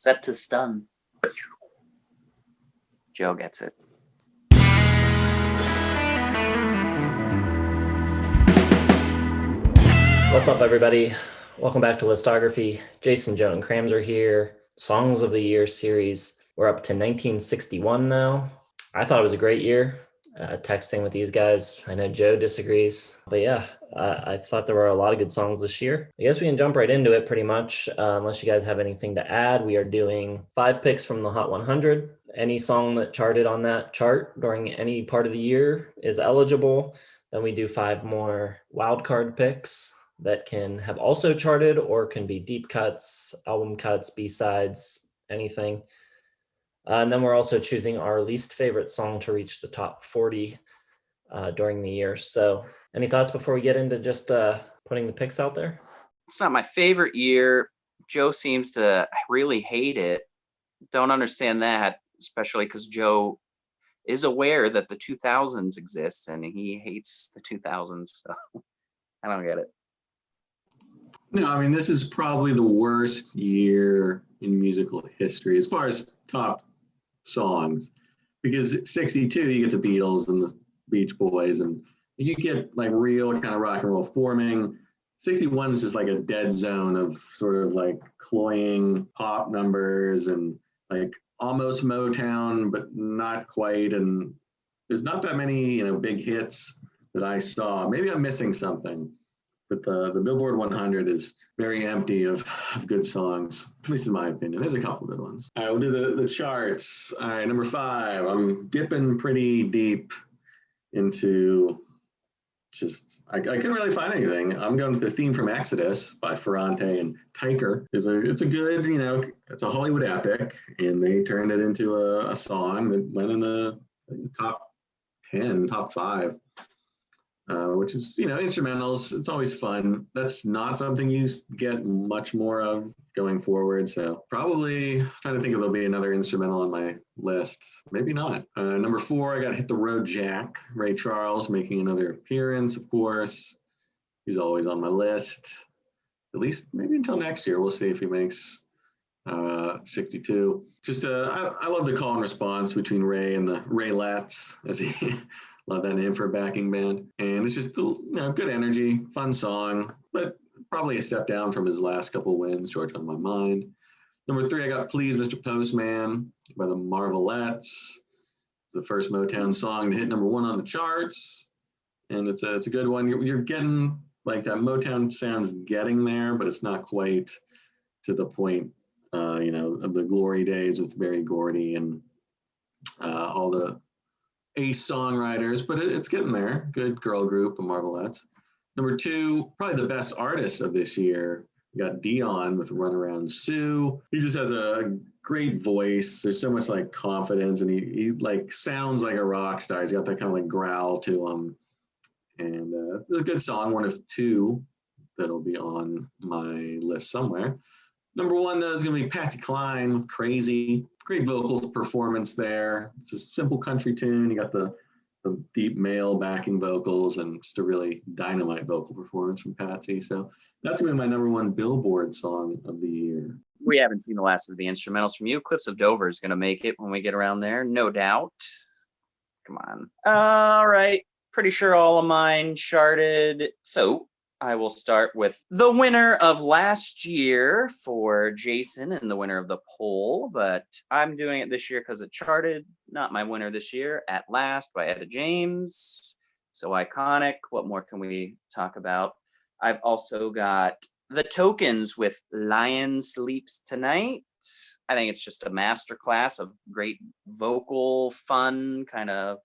Set to stun. Joe gets it. What's up, everybody? Welcome back to Listography. Jason, Joe, and Krams are here. Songs of the Year series. We're up to 1961 now. I thought it was a great year. Texting with these guys. I know Joe disagrees, but yeah, I thought there were a lot of good songs this year. I guess we can jump right into it pretty much, unless you guys have anything to add. We are doing 5 picks from the Hot 100. Any song that charted on that chart during any part of the year is eligible. Then we do 5 more wildcard picks that can have also charted or can be deep cuts, album cuts, B-sides, anything. And then we're also choosing our least favorite song to reach the top 40 during the year. So any thoughts before we get into just putting the picks out there? It's not my favorite year. Joe seems to really hate it. Don't understand that, especially because Joe is aware that the 2000s exists and he hates the 2000s. So I don't get it. No, I mean, this is probably the worst year in musical history as far as top songs, because 62 you get the Beatles and the Beach Boys and you get like real kind of rock and roll forming. 61 is just like a dead zone of sort of like cloying pop numbers and like almost Motown but not quite, and there's not that many big hits that I saw. Maybe I'm missing something, but the Billboard 100 is very empty of good songs, at least in my opinion. There's a couple good ones. All right, we'll do the charts. All right, number 5. I'm dipping pretty deep into I couldn't really find anything. I'm going with The Theme from Exodus by Ferrante and Tyker. It's a good, it's a Hollywood epic, and they turned it into a song that went in the top 10, top 5. Which is, instrumentals. It's always fun. That's not something you get much more of going forward. So probably trying to think if there'll be another instrumental on my list. Maybe not. Number 4, I got Hit the Road Jack. Ray Charles making another appearance, of course. He's always on my list. At least maybe until next year. We'll see if he makes 62. Just I love the call and response between Ray and the Raelettes, as he love that name for a backing band. And it's just good energy, fun song, but probably a step down from his last couple wins, George on My Mind. Number 3, I got Please Mr. Postman by the Marvelettes. It's the first Motown song to hit number 1 on the charts. And it's a good one. You're getting like that Motown sound's getting there, but it's not quite to the point of the glory days with Berry Gordy and all the ace songwriters, but it's getting there. Good girl group, the Marvelettes. Number 2, probably the best artist of this year. You got Dion with Runaround Sue. He just has a great voice. There's so much like confidence, and he like sounds like a rock star. He's got that kind of like growl to him, and it's a good song. One of 2 that'll be on my list somewhere. Number 1, though, is going to be Patsy Cline with Crazy. Great vocal performance there. It's a simple country tune. You got the deep male backing vocals and just a really dynamite vocal performance from Patsy. So that's going to be my number 1 Billboard song of the year. We haven't seen the last of the instrumentals from you. Cliffs of Dover is going to make it when we get around there, no doubt. Come on. All right. Pretty sure all of mine charted. So I will start with the winner of last year for Jason and the winner of the poll, but I'm doing it this year because it charted. Not my winner this year, At Last by Etta James. So iconic. What more can we talk about? I've also got The Tokens with Lion Sleeps Tonight. I think it's just a masterclass of great vocal, fun, kind of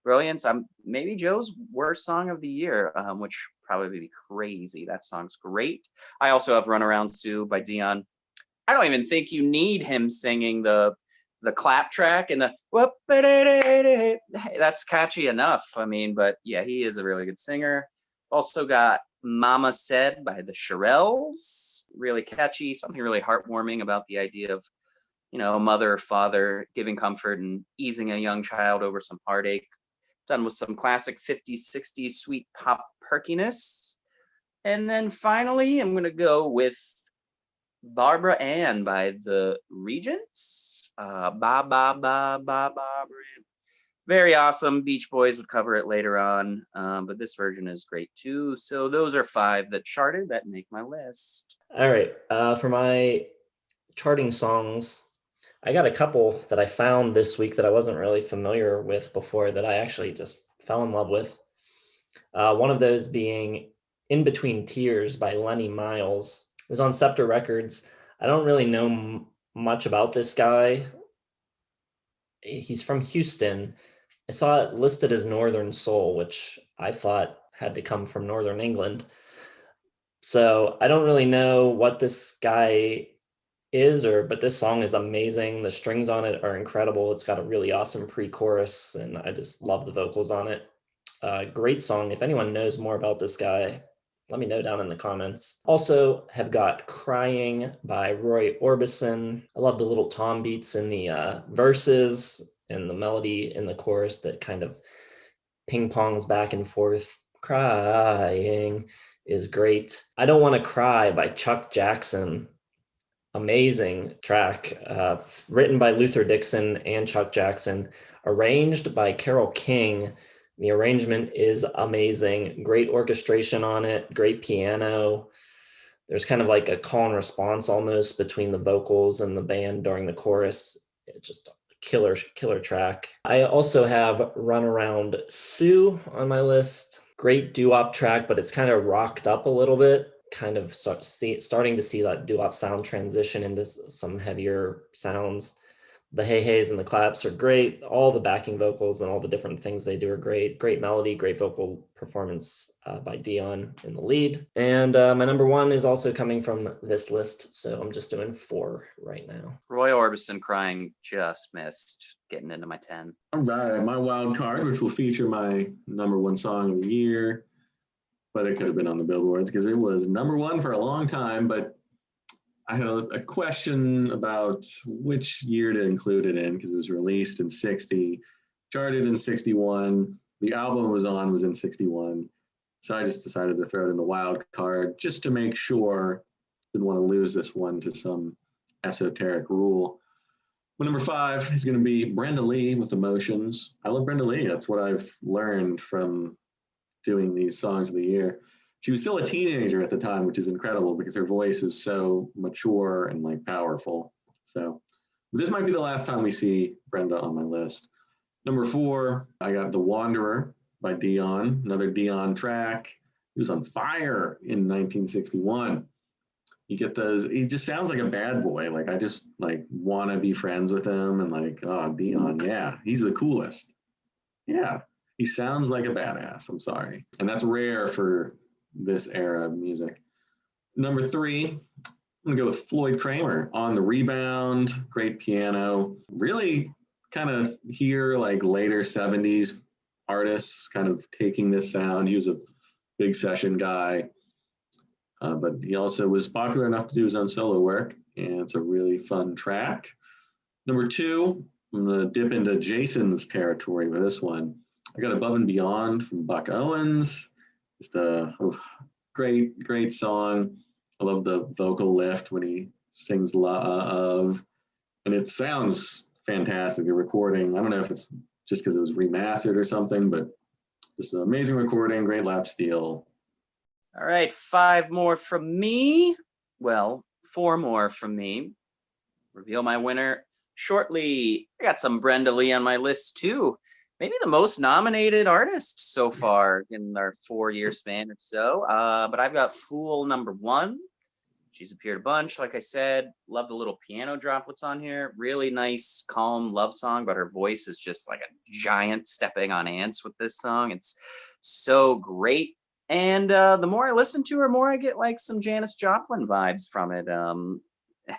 brilliance. Maybe Joe's worst song of the year, which probably be crazy. That song's great. I also have Runaround Sue by Dion. I don't even think you need him singing the clap track and the that's catchy enough. I mean, but yeah, he is a really good singer. Also got Mama Said by the Shirelles. Really catchy, something really heartwarming about the idea of, a mother or father giving comfort and easing a young child over some heartache. Done with some classic 50s, 60s sweet pop perkiness. And then finally, I'm going to go with Barbara Ann by the Regents. Ba ba ba ba ba. Very awesome. Beach Boys would cover it later on, but this version is great too. So those are 5 that charted that make my list. All right. For my charting songs, I got a couple that I found this week that I wasn't really familiar with before that I actually just fell in love with. One of those being In Between Tears by Lenny Miles. It was on Scepter Records. I don't really know much about this guy. He's from Houston. I saw it listed as Northern Soul, which I thought had to come from Northern England. So I don't really know what this guy is, but this song is amazing. The strings on it are incredible. It's got a really awesome pre-chorus, and I just love the vocals on it. Great song. If anyone knows more about this guy, let me know down in the comments. Also have got Crying by Roy Orbison. I love the little tom beats in the verses and the melody in the chorus that kind of ping pongs back and forth. Crying is great. I Don't Want to Cry by Chuck Jackson. Amazing track, written by Luther Dixon and Chuck Jackson, arranged by Carole King. The arrangement is amazing. Great orchestration on it, great piano. There's kind of like a call and response almost between the vocals and the band during the chorus. It's just a killer track. I also have Runaround Sue on my list. Great doo-wop track, but it's kind of rocked up a little bit. Kind of starting to see that doo-wop sound transition into some heavier sounds. The hey hays and the claps are great. All the backing vocals and all the different things they do are great. Great melody, great vocal performance by Dion in the lead. And my number 1 is also coming from this list, so I'm just doing 4 right now. Roy Orbison, Crying just missed getting into my 10. All right, my wild card, which will feature my number 1 song of the year, but it could have been on the billboards because it was number 1 for a long time, but I had a question about which year to include it in because it was released in 60, charted in 61. The album it was on was in 61. So I just decided to throw it in the wild card just to make sure. Didn't want to lose this one to some esoteric rule. My number 5 is going to be Brenda Lee with Emotions. I love Brenda Lee. That's what I've learned from doing these songs of the year. She was still a teenager at the time, which is incredible because her voice is so mature and like powerful. So this might be the last time we see Brenda on my list. Number 4, I got The Wanderer by Dion, another Dion track. He was on fire in 1961. You get those, he just sounds like a bad boy. Like I just like want to be friends with him and like, oh, Dion, yeah, he's the coolest. Yeah, he sounds like a badass. I'm sorry. And that's rare for this era of music. Number 3, I'm gonna go with Floyd Kramer, On the Rebound. Great piano. Really kind of hear like later 70s artists kind of taking this sound. He was a big session guy, but he also was popular enough to do his own solo work, and it's a really fun track. Number 2, I'm gonna dip into Jason's territory with this one. I got Above and Beyond from Buck Owens. Just a great song. I love the vocal lift when he sings Love. And it sounds fantastic. The recording, I don't know if it's just because it was remastered or something, but just an amazing recording, great lap steel. All right, 5 more from me. Well, 4 more from me. Reveal my winner shortly. I got some Brenda Lee on my list too. Maybe the most nominated artist so far in our 4-year span or so. But I've got Fool number 1. She's appeared a bunch, like I said. Love the little piano droplets on here. Really nice, calm love song, but her voice is just like a giant stepping on ants with this song. It's so great. And the more I listen to her, the more I get like some Janis Joplin vibes from it.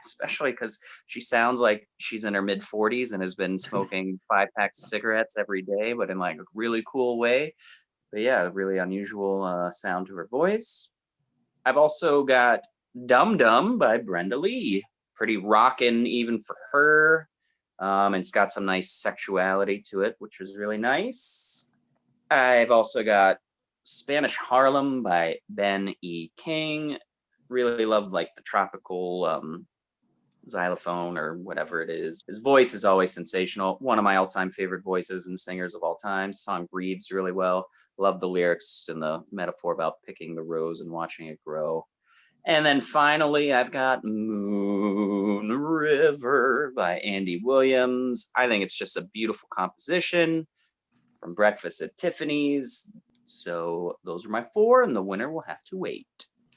Especially because she sounds like she's in her mid-40s and has been smoking 5 packs of cigarettes every day, but in like a really cool way. But yeah, really unusual sound to her voice. I've also got Dum Dum by Brenda Lee. Pretty rockin' even for her. And it's got some nice sexuality to it, which was really nice. I've also got Spanish Harlem by Ben E. King. really love like the tropical xylophone or whatever it is. His voice is always sensational. One of my all-time favorite voices and singers of all time. Song breathes really well. Love the lyrics and the metaphor about picking the rose and watching it grow. And then finally, I've got Moon River by Andy Williams. I think it's just a beautiful composition from Breakfast at Tiffany's. So those are my four, and the winner will have to wait.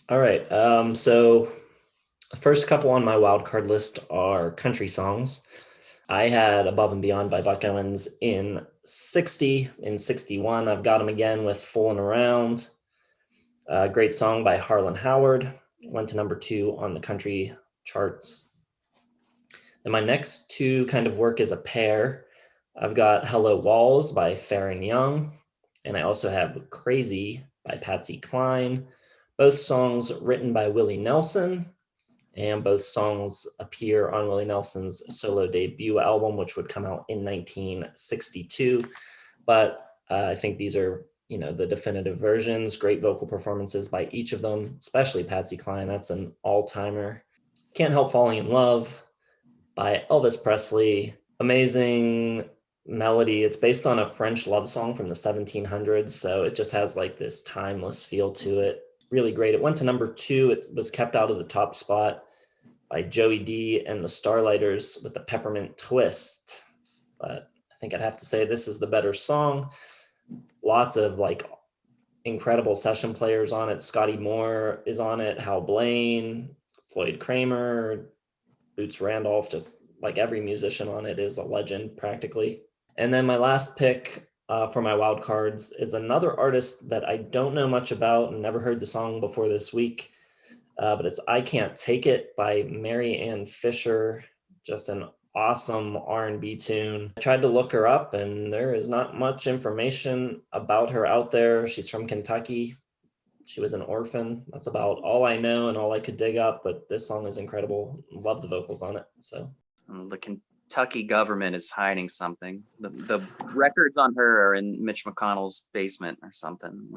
All right. So the first couple on my wildcard list are country songs. I had Above and Beyond by Buck Owens in 60. In 61, I've got him again with Fooling Around. A great song by Harlan Howard. Went to number 2 on the country charts. And my next two kind of work as a pair. I've got Hello Walls by Farron Young. And I also have Crazy by Patsy Cline. Both songs written by Willie Nelson. And both songs appear on Willie Nelson's solo debut album, which would come out in 1962. But I think these are, the definitive versions. Great vocal performances by each of them, especially Patsy Cline. That's an all-timer. Can't Help Falling in Love by Elvis Presley. Amazing melody. It's based on a French love song from the 1700s, so it just has like this timeless feel to it. Really great. It went to number 2. It was kept out of the top spot by Joey D and the Starlighters with the Peppermint Twist. But I think I'd have to say this is the better song. Lots of like incredible session players on it. Scotty Moore is on it, Hal Blaine, Floyd Kramer, Boots Randolph, just like every musician on it is a legend practically. And then my last pick for my wild cards is another artist that I don't know much about and never heard the song before this week, but it's I Can't Take It by Mary Ann Fisher. Just an awesome R&B tune. I tried to look her up and there is not much information about her out there. She's from Kentucky. She was an orphan. That's about all I know and all I could dig up, but this song is incredible. Love the vocals on it. So the Kentucky government is hiding something. The records on her are in Mitch McConnell's basement or something.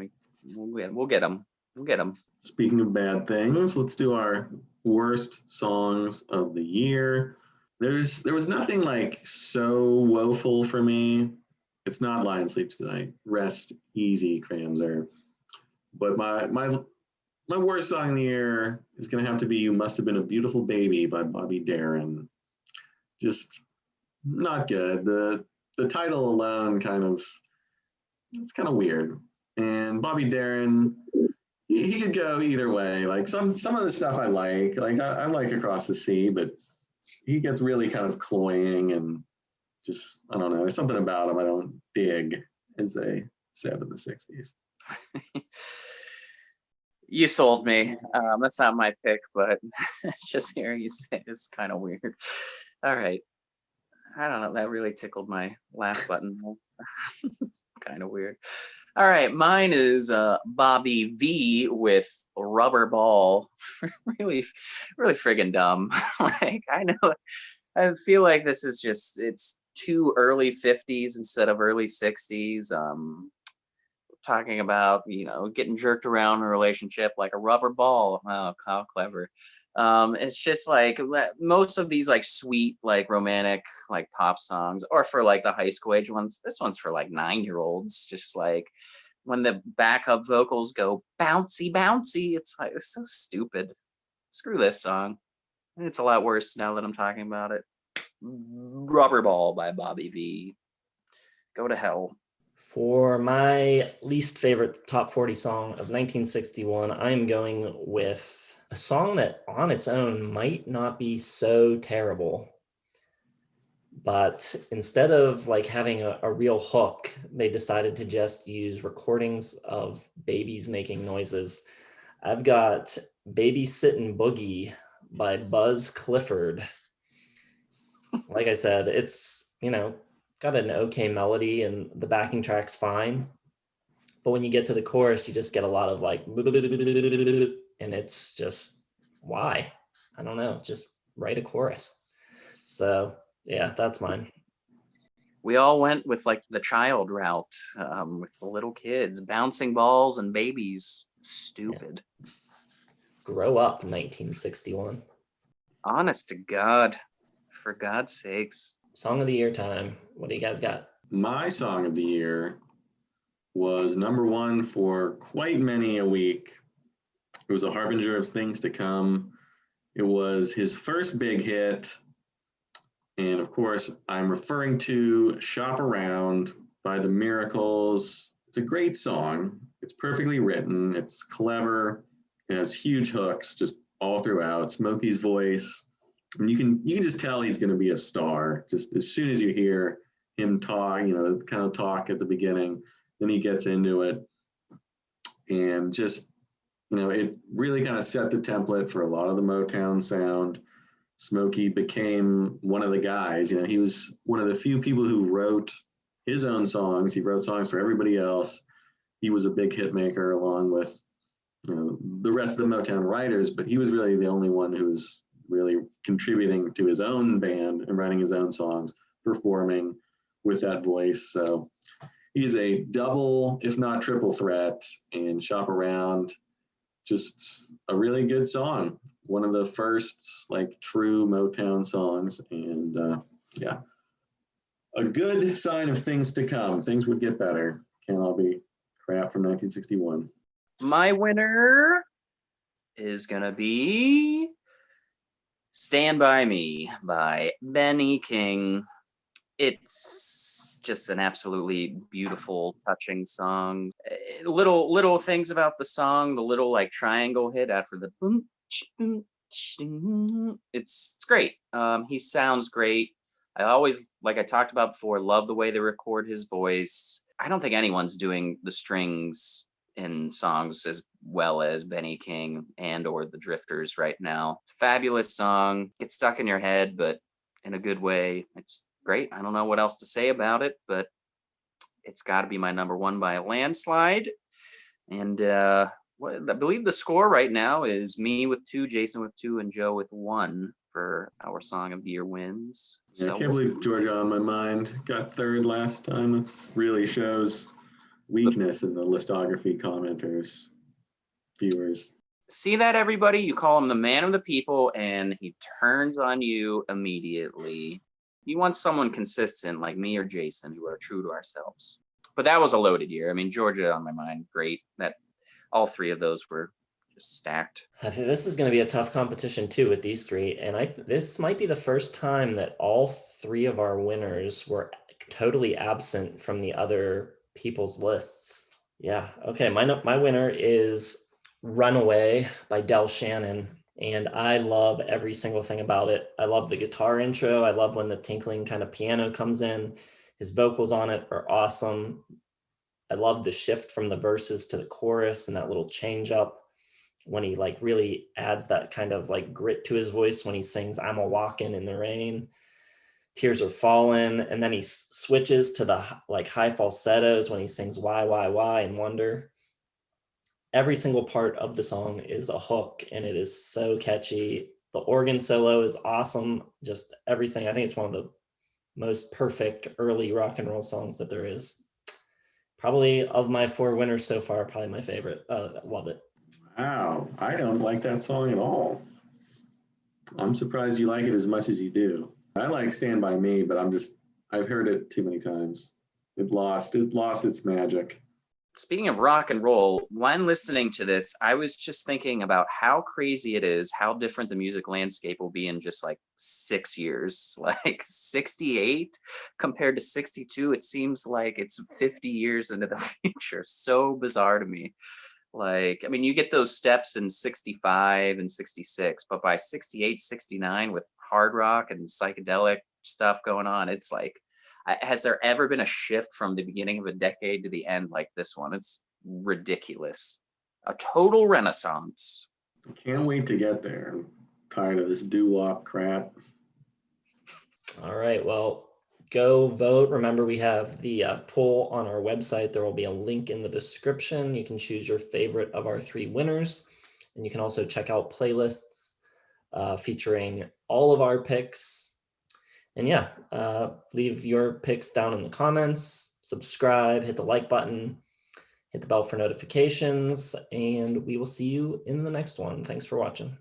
We'll get them. We'll get them. Speaking of bad things, let's do our worst songs of the year. There was nothing like so woeful for me. It's not Lion Sleeps Tonight. Rest easy, Cramser. But my worst song of the year is going to have to be You Must Have Been a Beautiful Baby by Bobby Darin. Just not good. The title alone it's kind of weird. And Bobby Darin, he could go either way. Like some of the stuff I like I like Across the Sea, but he gets really kind of cloying and just, I don't know, there's something about him I don't dig, as they said in the 60s. You sold me. That's not my pick, but just hearing you say it's kind of weird. All right. I don't know. That really tickled my laugh button. It's kind of weird. All right. Mine is Bobby V with Rubber Ball. Really, really friggin' dumb. I feel like this is just, it's too early 50s instead of early 60s. Talking about, getting jerked around in a relationship like a rubber ball. Oh, how clever. It's just like most of these like sweet, like romantic, like pop songs, or for like the high school age ones. This one's for like 9-year-olds. Just like when the backup vocals go bouncy, bouncy, it's like, it's so stupid. Screw this song. It's a lot worse now that I'm talking about it. Rubber Ball by Bobby V. Go to hell. For my least favorite top 40 song of 1961, I'm going with a song that on its own might not be so terrible. But instead of like having a real hook, they decided to just use recordings of babies making noises. I've got Babysittin' Boogie by Buzz Clifford. Like I said, it's, got an okay melody and the backing track's fine. But when you get to the chorus, you just get a lot of like, and it's just, why? I don't know, just write a chorus. So yeah, that's mine. We all went with like the child route, with the little kids bouncing balls and babies. Stupid. Grow Up, 1961. Honest to God, for God's sakes. Song of the year time. What do you guys got? My song of the year was number one for quite many a week. It was a harbinger of things to come. It was his first big hit. And of course, I'm referring to Shop Around by The Miracles. It's a great song. It's perfectly written. It's clever. It has huge hooks just all throughout. Smokey's voice. And you can just tell he's going to be a star just as soon as you hear him talk, kind of talk at the beginning. Then he gets into it. And just, it really kind of set the template for a lot of the Motown sound. Smokey became one of the guys. He was one of the few people who wrote his own songs. He wrote songs for everybody else. He was a big hit maker along with the rest of the Motown writers, but he was really the only one who was really contributing to his own band and writing his own songs, performing with that voice. So he's a double, if not triple threat, and Shop Around, just a really good song. One of the first true Motown songs. And yeah, a good sign of things to come. Things would get better. Can't all be crap from 1961. My winner is going to be Stand By Me by Benny King. It's just an absolutely beautiful, touching song. Little things about the song, the little triangle hit after the boom, boom, it's great. He sounds great. I always, like I talked about before, love the way they record his voice. I don't think anyone's doing the strings in songs as well as Benny King and or the Drifters right now. It's a fabulous song. Gets stuck in your head, but in a good way. It's great. I don't know what else to say about it, but it's got to be my number one by a landslide. And I believe the score right now is me with 2, Jason with 2, and Joe with 1 for our Song of the Year wins. Yeah, I can't believe Georgia on My Mind got third last time. It really shows weakness in the listography commenters, viewers. See that, everybody? You call him the man of the people, and he turns on you immediately. You want someone consistent like me or Jason who are true to ourselves. But that was a loaded year. I mean, Georgia on My Mind, great. That all 3 of those were just stacked. I think this is going to be a tough competition too with these 3. And this might be the first time that all 3 of our winners were totally absent from the other people's lists. Yeah. Okay. My winner is Runaway by Del Shannon. And I love every single thing about it. I love the guitar intro. I love when the tinkling kind of piano comes in. His vocals on it are awesome. I love the shift from the verses to the chorus and that little change up when he really adds that kind of grit to his voice when he sings I'm a Walkin' in the Rain. Tears Are Falling, and then he switches to the high falsettos when he sings why and Wonder. Every single part of the song is a hook, and it is so catchy. The organ solo is awesome. Just everything. I think it's one of the most perfect early rock and roll songs that there is. Probably of my 4 winners so far, probably my favorite. Love it. Wow, I don't like that song at all. I'm surprised you like it as much as you do. I like Stand By Me, but I've heard it too many times. It lost its magic. Speaking of rock and roll, when listening to this, I was just thinking about how crazy it is, how different the music landscape will be in just 6 years. 68 compared to 62, it seems like it's 50 years into the future. So bizarre to me. You get those steps in 65 and 66, but by 68, 69 with hard rock and psychedelic stuff going on, it's has there ever been a shift from the beginning of a decade to the end like this one? It's ridiculous. A total renaissance. I can't wait to get there. I'm tired of this doo-wop crap. All right, well, go vote. Remember, we have the poll on our website. There will be a link in the description. You can choose your favorite of our 3 winners. And you can also check out playlists featuring all of our picks. And yeah, leave your picks down in the comments, subscribe, hit the like button, hit the bell for notifications, and we will see you in the next one. Thanks for watching.